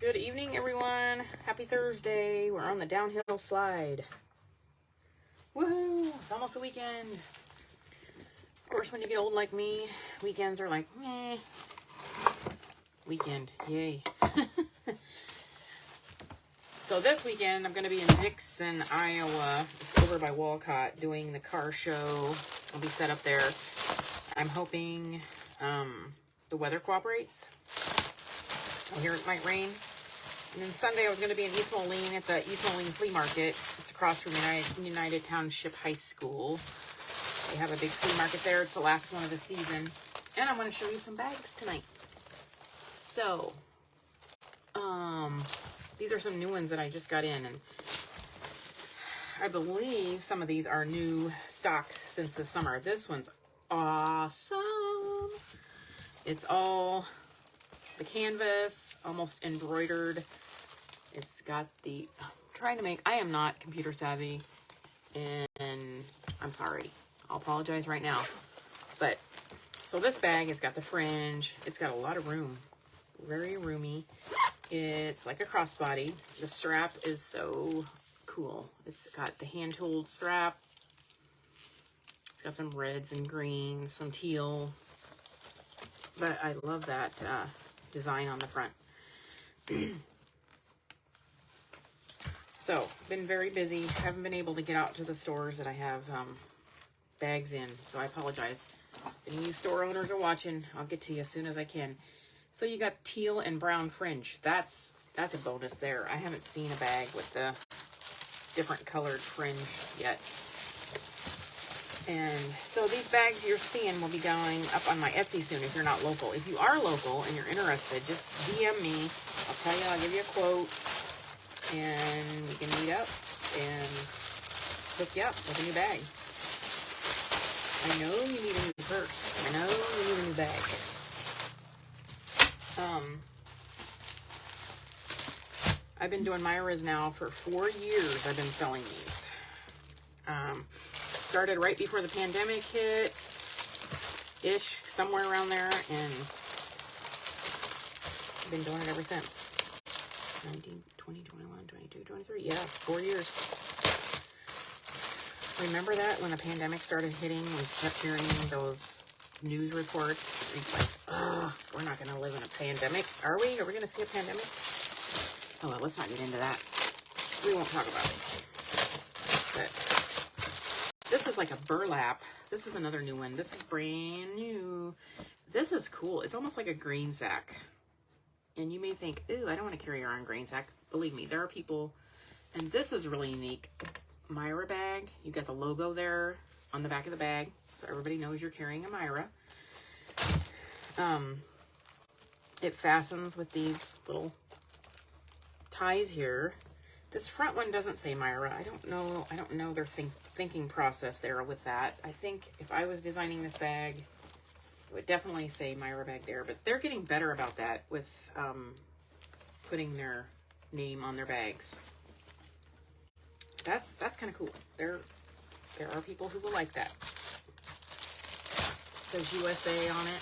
Good evening, everyone. Happy Thursday. We're on the downhill slide. Woohoo! It's almost the weekend. Of course, when you get old like me, weekends are like, meh. Weekend, yay. So this weekend, I'm going to be in Dixon, Iowa. It's over by Walcott, doing the car show. I'll be set up there. I'm hoping the weather cooperates. I hear it might rain. And then Sunday, I was going to be in East Moline at the East Moline Flea Market. It's across from United Township High School. They have a big flea market there. It's the last one of the season. And I'm going to show you some bags tonight. So, these are some new ones that I just got in. And I believe some of these are new stock since the summer. This one's awesome. It's all the canvas, almost embroidered. It's got the, I am not computer savvy, and I'm sorry. I'll apologize right now. But, so this bag has got the fringe. It's got a lot of room. Very roomy. It's like a crossbody. The strap is so cool. It's got the hand-tooled strap. It's got some reds and greens, some teal. But I love that design on the front. So, been very busy. Haven't been able to get out to the stores that I have bags in, so I apologize. If any of you store owners are watching, I'll get to you as soon as I can. So you got teal and brown fringe. That's a bonus there. I haven't seen a bag with the different colored fringe yet. And so these bags you're seeing will be going up on my Etsy soon if you're not local. If you are local and you're interested, just DM me. I'll tell you, I'll give you a quote. And we can meet up and hook you up with a new bag. I know you need a new purse. I know you need a new bag. I've been doing Myra's now for 4 years. I've been selling these. Started right before the pandemic hit, ish, somewhere around there, and I've been doing it ever since. 19, 20, 21, 22, 23, yeah, 4 years. Remember that when the pandemic started hitting, we kept hearing those news reports. It's like, oh, we're not going to live in a pandemic, are we? Are we going to see a pandemic? Oh, well, let's not get into that. We won't talk about it. But this is like a burlap. This is another new one. This is brand new. This is cool. It's almost like a grain sack. And you may think, ooh, I don't want to carry around a grain sack. Believe me, there are people, and this is really unique. Myra bag. You got the logo there on the back of the bag, so everybody knows you're carrying a Myra. It fastens with these little ties here. This front one doesn't say Myra. I don't know their thinking process there with that. I think if I was designing this bag, it would definitely say Myra bag there, but they're getting better about that with putting their name on their bags. That's kind of cool. There are people who will like that. It says USA on it.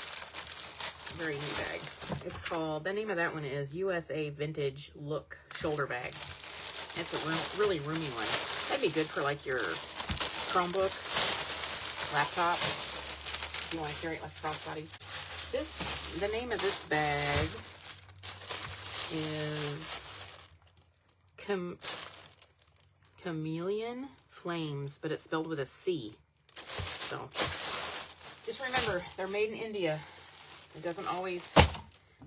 Very new bag. It's called, the name of that one is USA Vintage Look Shoulder Bag. It's a really roomy one. That'd be good for like your Chromebook, laptop. If you want to carry it like a crossbody. The name of this bag is Chameleon Flames, but it's spelled with a C. So just remember, they're made in India. It doesn't always,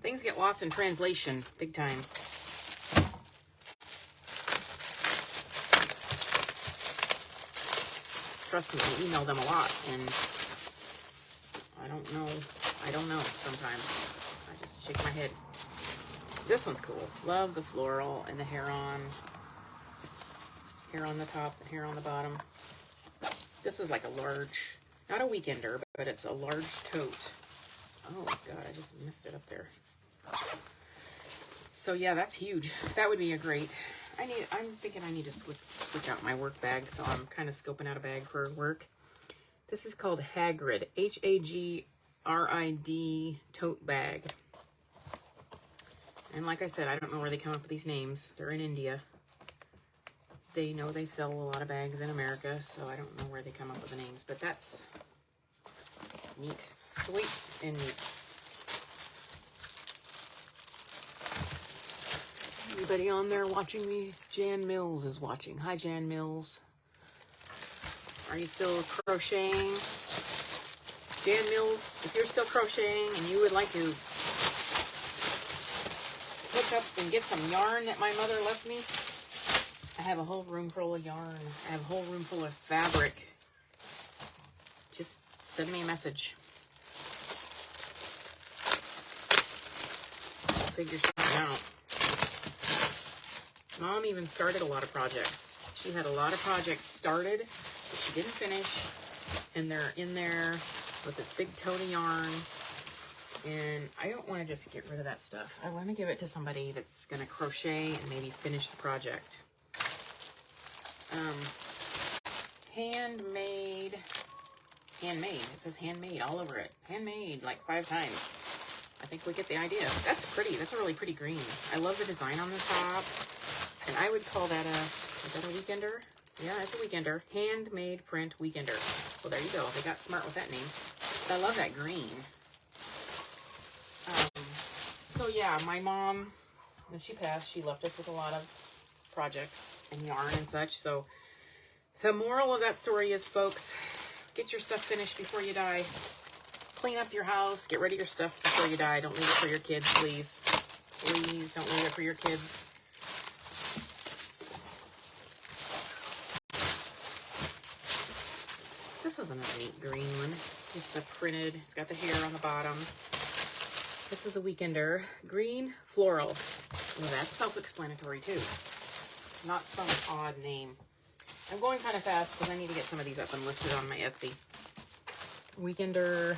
things get lost in translation big time. Trust me, I email them a lot, and I don't know sometimes. I just shake my head. This one's cool. Love the floral and the hair on the top and hair on the bottom. This is like a large, not a weekender, but it's a large tote. Oh God, I just messed it up there. So yeah, that's huge. That would be a great, I'm thinking I need to switch out my work bag, so I'm kind of scoping out a bag for work. This is called Hagrid, Hagrid tote bag. And like I said, I don't know where they come up with these names. They're in India. They know they sell a lot of bags in America, so I don't know where they come up with the names. But that's neat. Sweet and neat. Anybody on there watching me? Jan Mills is watching. Hi, Jan Mills. Are you still crocheting? Jan Mills, if you're still crocheting and you would like to look up and get some yarn that my mother left me, I have a whole room full of yarn. I have a whole room full of fabric. Just send me a message. Figure something out. Mom even started a lot of projects. She had a lot of projects started that she didn't finish, and they're in there with this big tote of yarn. And I don't want to just get rid of that stuff. I want to give it to somebody that's going to crochet and maybe finish the project. Handmade. It says handmade all over it. Handmade like 5 times. I think we get the idea. That's pretty. That's a really pretty green. I love the design on the top. And I would call that is that a weekender? Yeah, it's a weekender. Handmade print weekender. Well, there you go. They got smart with that name. But I love that green. So yeah, my mom, when she passed, she left us with a lot of projects and yarn and such. So the moral of that story is, folks, get your stuff finished before you die. Clean up your house. Get rid of your stuff before you die. Don't leave it for your kids, please. Please don't leave it for your kids. This was another neat green one. Just a printed, it's got the hair on the bottom. This is a weekender. Green floral. Well, that's self-explanatory too. Not some odd name. I'm going kind of fast because I need to get some of these up and listed on my Etsy. Weekender.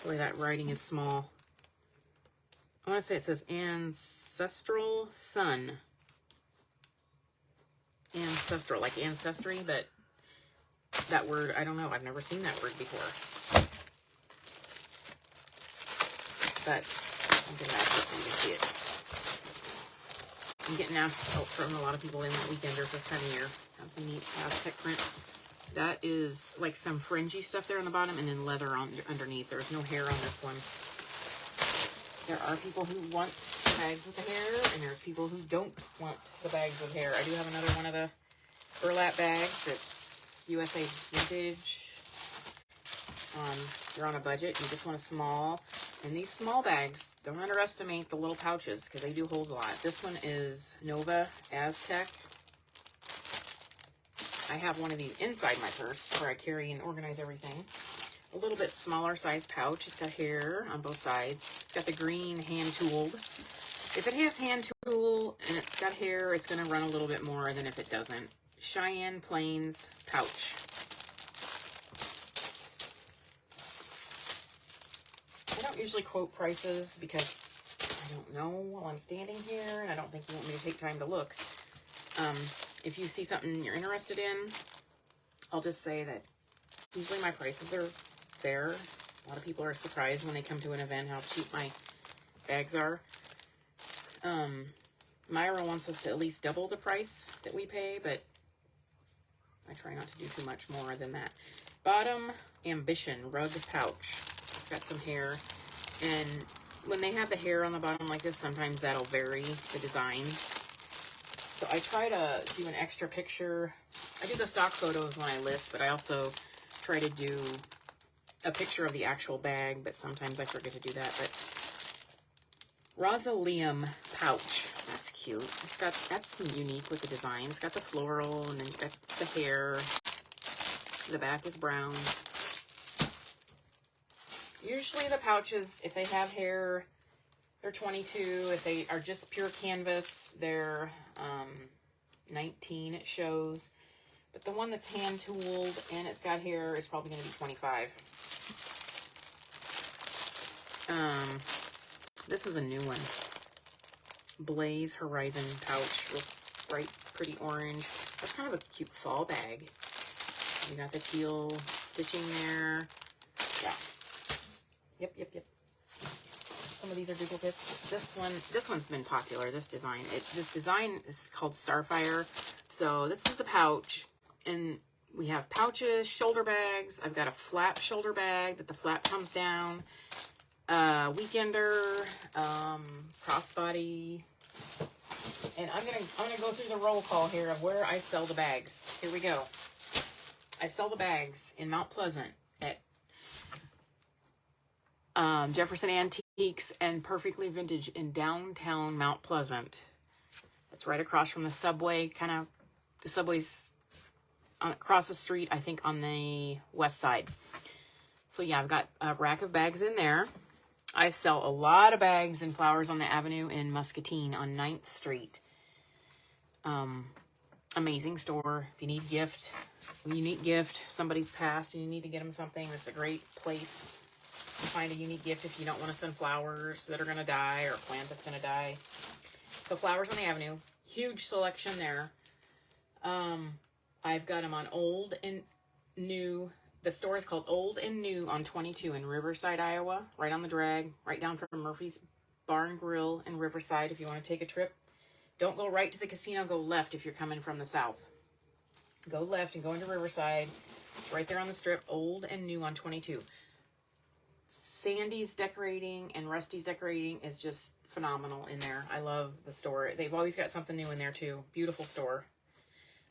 Boy, that writing is small. I want to say it says Ancestral Sun. Ancestral, like ancestry, but that word, I don't know. I've never seen that word before. But I'm getting asked so you can see it. I'm getting asked from a lot of people they want weekenders this time of year. That's a neat Aztec print. That is like some fringy stuff there on the bottom and then leather on underneath. There's no hair on this one. There are people who want bags with the hair, and there's people who don't want the bags with hair. I do have another one of the burlap bags. It's USA Vintage. You're on a budget, you just want a small. And these small bags, don't underestimate the little pouches because they do hold a lot. This one is Nova Aztec. I have one of these inside my purse where I carry and organize everything. A little bit smaller size pouch. It's got hair on both sides. It's got the green hand-tooled. If it has hand tool and it's got hair, it's going to run a little bit more than if it doesn't. Cheyenne Plains pouch. I don't usually quote prices because I don't know while I'm standing here, and I don't think you want me to take time to look. If you see something you're interested in, I'll just say that usually my prices are fair. A lot of people are surprised when they come to an event how cheap my bags are. Myra wants us to at least double the price that we pay, but I try not to do too much more than that. Bottom Ambition Rug Pouch. It's got some hair, and when they have the hair on the bottom like this, sometimes that'll vary the design. So I try to do an extra picture. I do the stock photos when I list, but I also try to do a picture of the actual bag, but sometimes I forget to do that. But Rosalium pouch. That's cute. It's got, that's unique with the design. It's got the floral, and then it's got the hair. The back is brown. Usually the pouches, if they have hair, they're $22. If they are just pure canvas, they're $19, it shows. But the one that's hand tooled and it's got hair is probably going to be $25. This is a new one. Blaze Horizon pouch with bright, pretty orange. That's kind of a cute fall bag. You got the teal stitching there. Yeah. Yep. Some of these are duplicates. This one's been popular, this design. This design is called Starfire. So this is the pouch, and we have pouches, shoulder bags. I've got a flap shoulder bag that the flap comes down. Weekender, crossbody. And I'm gonna go through the roll call here of where I sell the bags. Here we go. I sell the bags in Mount Pleasant at Jefferson Antiques and Perfectly Vintage in downtown Mount Pleasant. It's right across from the subway, the subway's across the street, I think on the west side. So yeah, I've got a rack of bags in there. I sell a lot of bags and Flowers on the Avenue in Muscatine on 9th Street. Amazing store. If you need a unique gift, somebody's passed and you need to get them something, it's a great place to find a unique gift if you don't want to send flowers that are going to die or a plant that's going to die. So Flowers on the Avenue, huge selection there. I've got them on old and new. The store is called Old and New on 22 in Riverside, Iowa, right on the drag, right down from Murphy's Bar and Grill in Riverside if you want to take a trip. Don't go right to the casino, go left if you're coming from the south. Go left and go into Riverside. It's right there on the strip, Old and New on 22. Sandy's decorating and Rusty's decorating is just phenomenal in there. I love the store. They've always got something new in there too. Beautiful store.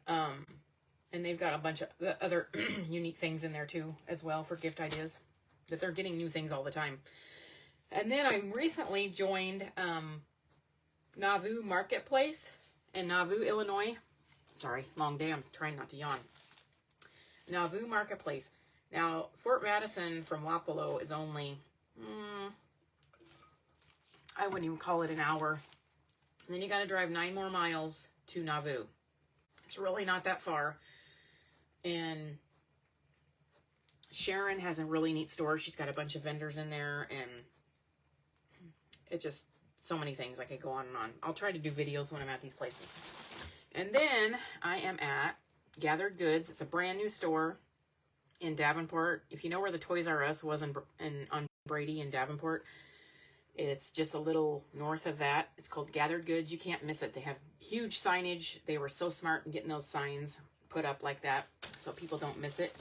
And they've got a bunch of other unique things in there too as well for gift ideas. That they're getting new things all the time. And then I recently joined Nauvoo Marketplace in Nauvoo, Illinois. Sorry, long day. I'm trying not to yawn. Nauvoo Marketplace. Now, Fort Madison from Wapello is only, I wouldn't even call it an hour. And then you got to drive 9 more miles to Nauvoo. It's really not that far. And Sharon has a really neat store. She's got a bunch of vendors in there, and it just, so many things. I could go on and on. I'll try to do videos when I'm at these places. And then I am at Gathered Goods. It's a brand new store in Davenport. If you know where the Toys R Us was on Brady in Davenport, it's just a little north of that. It's called Gathered Goods. You can't miss it. They have huge signage. They were so smart in getting those signs put up like that so people don't miss it.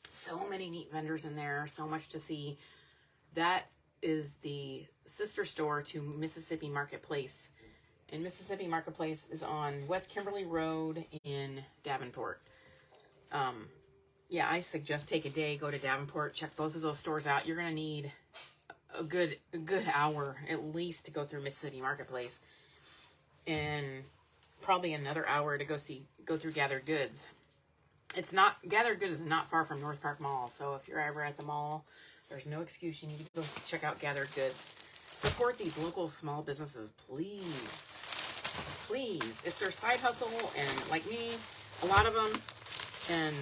So many neat vendors in there. So much to see. That is the sister store to Mississippi Marketplace. And Mississippi Marketplace is on West Kimberly Road in Davenport. Yeah, I suggest take a day, go to Davenport, check both of those stores out. You're going to need a good hour at least to go through Mississippi Marketplace, and probably another hour to go through Gathered Goods. Gathered Goods is not far from North Park Mall, so if you're ever at the mall, there's no excuse. You need to go check out Gathered Goods. Support these local small businesses, please. Please. It's their side hustle, and like me, a lot of them. And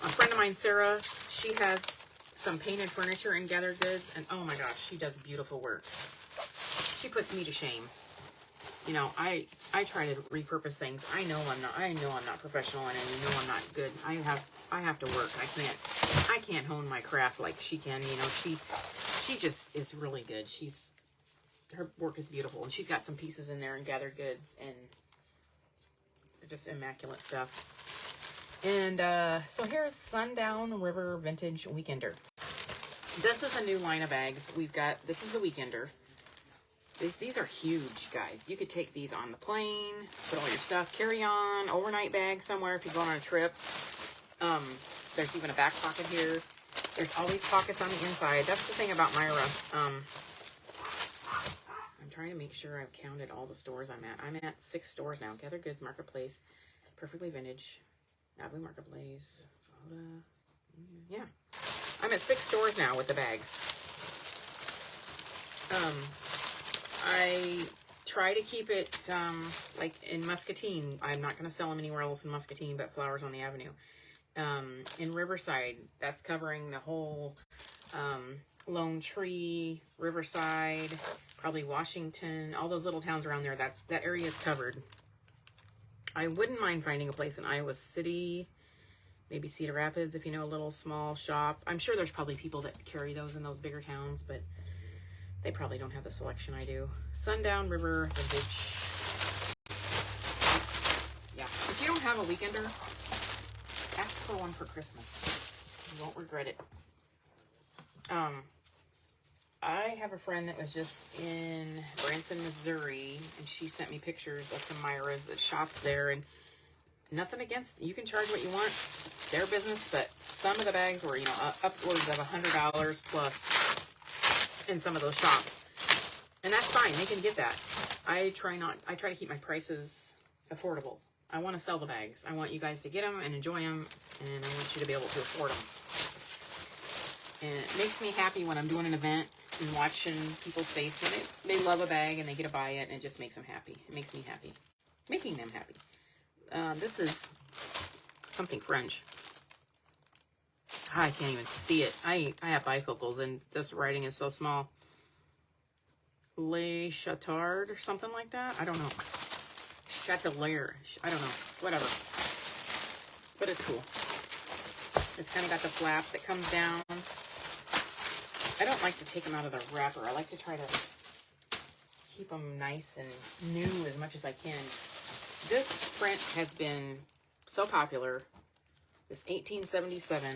a friend of mine, Sarah, she has some painted furniture in Gathered Goods, and oh my gosh, she does beautiful work. She puts me to shame. You know, I try to repurpose things. I know I'm not professional, and I know I'm not good. I have to work. I can't hone my craft like she can. You know, she just is really good. Her work is beautiful, and she's got some pieces in there in Gathered Goods, and just immaculate stuff. And so here's Sundown River Vintage Weekender. This is a new line of bags. This is a Weekender. These are huge, guys. You could take these on the plane, put all your stuff, carry on, overnight bag somewhere if you're going on a trip. There's even a back pocket here. There's always pockets on the inside. That's the thing about Myra. I'm trying to make sure I've counted all the stores I'm at. I'm at 6 stores now. Gathered Goods, Marketplace, Perfectly Vintage, Nauvoo Marketplace. Yeah. I'm at 6 stores now with the bags. I try to keep it, like in Muscatine. I'm not going to sell them anywhere else in Muscatine but Flowers on the Avenue. In Riverside, that's covering the whole Lone Tree, Riverside, probably Washington, all those little towns around there. That area is covered. I wouldn't mind finding a place in Iowa City, maybe Cedar Rapids if you know a little small shop. I'm sure there's probably people that carry those in those bigger towns, but They probably don't have the selection I do. Sundown River Vintage. Yeah, if you don't have a weekender, ask for one for Christmas. You won't regret it. I have a friend that was just in Branson, Missouri, and she sent me pictures of some Myras that shops there, and nothing against, you can charge what you want, it's their business, but some of the bags were, you know, upwards of $100 plus in some of those shops, and that's fine, they can get that. I try to keep my prices affordable. I want to sell the bags. I want you guys to get them and enjoy them, and I want you to be able to afford them. And it makes me happy when I'm doing an event and watching people's face when they love a bag and they get to buy it, and it just makes them happy. It makes me happy. Making them happy. This is something French. I can't even see it. I have bifocals and this writing is so small. Le Chatard or something like that. I don't know. Chatelier. I don't know. Whatever. But it's cool. It's kind of got the flap that comes down. I don't like to take them out of the wrapper. I like to try to keep them nice and new as much as I can. This print has been so popular. This 1877.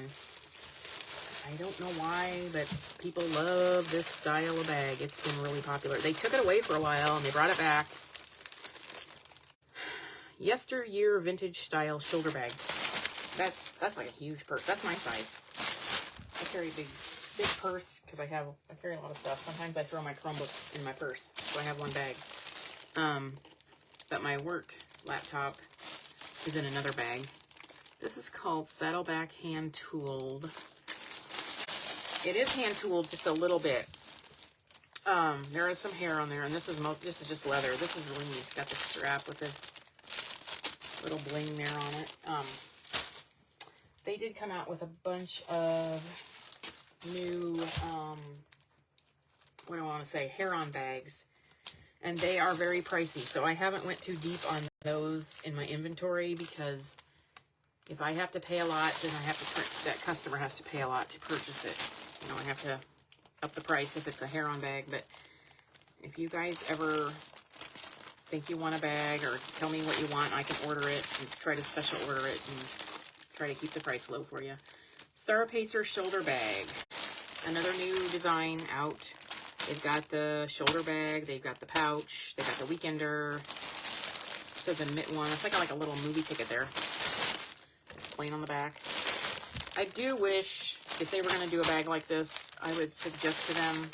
I don't know why, but people love this style of bag. It's been really popular. They took it away for a while and they brought it back. Yesteryear vintage style shoulder bag. That's like a huge purse. That's my size. I carry a big purse because I carry a lot of stuff. Sometimes I throw my Chromebook in my purse, so I have one bag. But my work laptop is in another bag. This is called Saddleback Hand Tooled. It is hand tooled just a little bit. There is some hair on there, and this is just leather. This is really neat. It's got the strap with the little bling there on it. They did come out with a bunch of new, what do I want to say, hair-on bags, and they are very pricey, so I haven't went too deep on those in my inventory, because if I have to pay a lot, then that customer has to pay a lot to purchase it. You know, I have to up the price if it's a hair-on bag. But if you guys ever think you want a bag, or tell me what you want, I can order it and try to special order it and try to keep the price low for you. Star Pacer shoulder bag. Another new design out. They've got the shoulder bag, they've got the pouch, they've got the weekender. It says admit one. It's like a little movie ticket there. It's plain on the back. I do wish, if they were going to do a bag like this, I would suggest to them,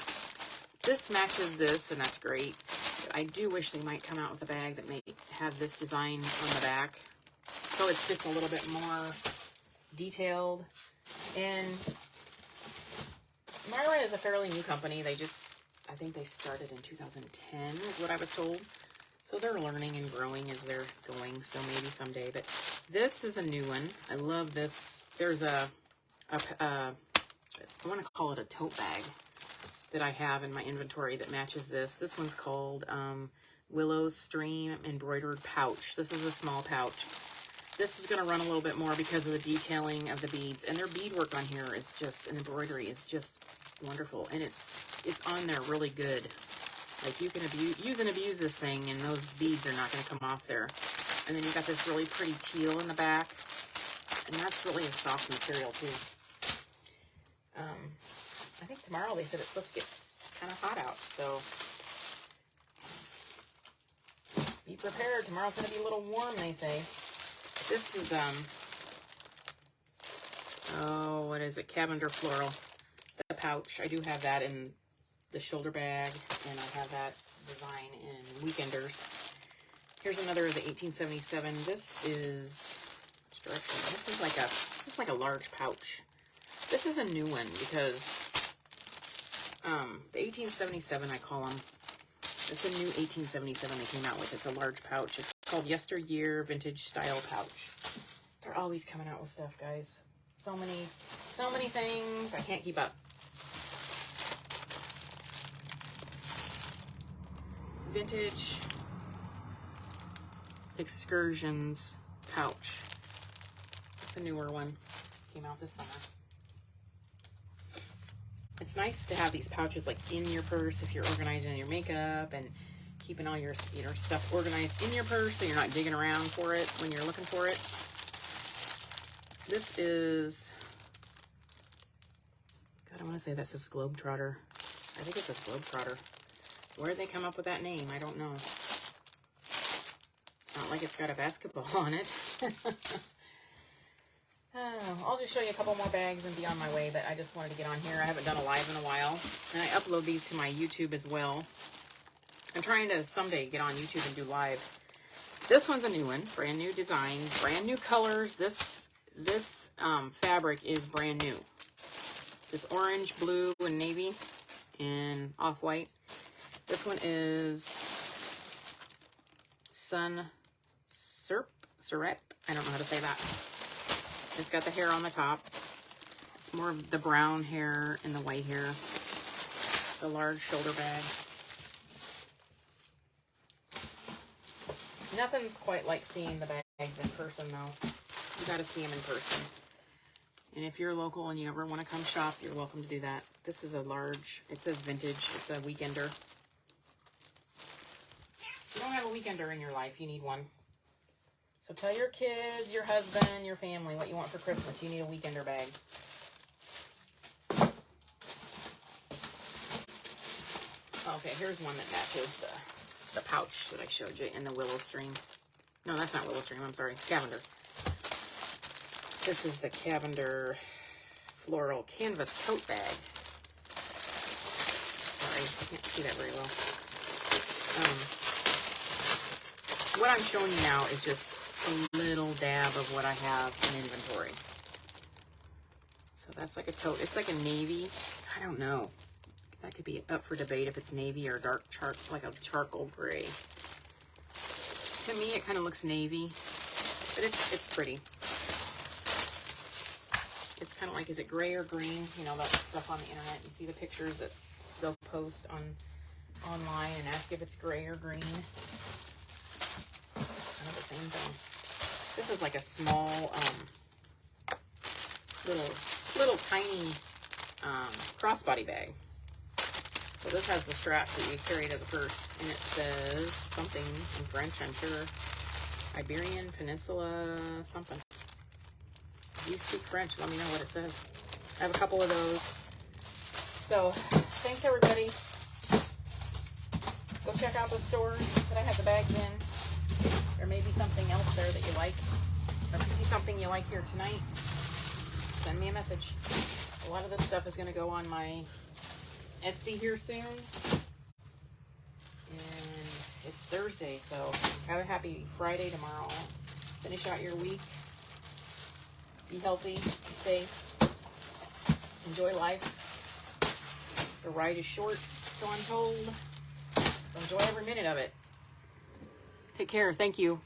this matches this, and that's great. But I do wish they might come out with a bag that may have this design on the back, so it's just a little bit more detailed. And Myra is a fairly new company. I think they started in 2010 is what I was told. So they're learning and growing as they're going, so maybe someday. But this is a new one. I love this. There's I want to call it a tote bag that I have in my inventory that matches this. This one's called Willow Stream Embroidered Pouch. This is a small pouch. This is going to run a little bit more because of the detailing of the beads. And their beadwork on here is just, and embroidery is just wonderful. And it's on there really good. Like, you can use and abuse this thing, and those beads are not going to come off there. And then you've got this really pretty teal in the back. And that's really a soft material, too. I think tomorrow they said it's supposed to get kind of hot out. So be prepared. Tomorrow's going to be a little warm, they say. This is, oh, what is it? Cavender Floral. The pouch. I do have that in the shoulder bag, and I have that design in Weekenders. Here's another of the 1877. This is, which direction? This is like a large pouch. This is a new one because the 1877, I call them. It's a new 1877 they came out with. It's a large pouch. It's called Yesteryear Vintage Style Pouch. They're always coming out with stuff, guys. So many things. I can't keep up. Vintage Excursions Pouch. It's a newer one. Came out this summer. It's nice to have these pouches like in your purse if you're organizing your makeup and keeping all your stuff organized in your purse so you're not digging around for it when you're looking for it. This is, God, I want to say this is Globetrotter. I think it says Globetrotter. Where did they come up with that name? I don't know. It's not like it's got a basketball on it. I'll just show you a couple more bags and be on my way, but I just wanted to get on here. I haven't done a live in a while, and I upload these to my YouTube as well. I'm trying to someday get on YouTube and do lives. This one's a new one, brand new design, brand new colors. This fabric is brand new. This orange, blue, and navy, and off-white. This one is Sun Syrup. I don't know how to say that. It's got the hair on the top. It's more of the brown hair and the white hair. It's a large shoulder bag. Nothing's quite like seeing the bags in person, though. You got to see them in person. And if you're local and you ever want to come shop, you're welcome to do that. This is a large, it says vintage. It's a weekender. If you don't have a weekender in your life, you need one. So tell your kids, your husband, your family what you want for Christmas. You need a weekender bag. Okay, here's one that matches the pouch that I showed you in the willow stream. No, that's not willow stream. I'm sorry. Cavender. This is the Cavender floral canvas tote bag. Sorry, I can't see that very well. What I'm showing you now is just a little dab of what I have in inventory. So that's like a tote. It's like a navy. I don't know. That could be up for debate if it's navy or dark like a charcoal gray. To me, it kind of looks navy, but it's pretty. It's kind of like, is it gray or green? You know, that stuff on the internet. You see the pictures that they'll post online and ask if it's gray or green. Kind of the same thing. This is like a small, little tiny crossbody bag. So this has the straps that you carry it as a purse, and it says something in French, I'm sure. Iberian Peninsula something. If you speak French, let me know what it says. I have a couple of those. So, thanks everybody. Go check out the stores that I have the bags in. There may be something else there that you like. Or if you see something you like here tonight, send me a message. A lot of this stuff is going to go on my Etsy here soon. And it's Thursday, so have a happy Friday tomorrow. Finish out your week. Be healthy, be safe, enjoy life. The ride is short, so I'm told. So enjoy every minute of it. Take care. Thank you.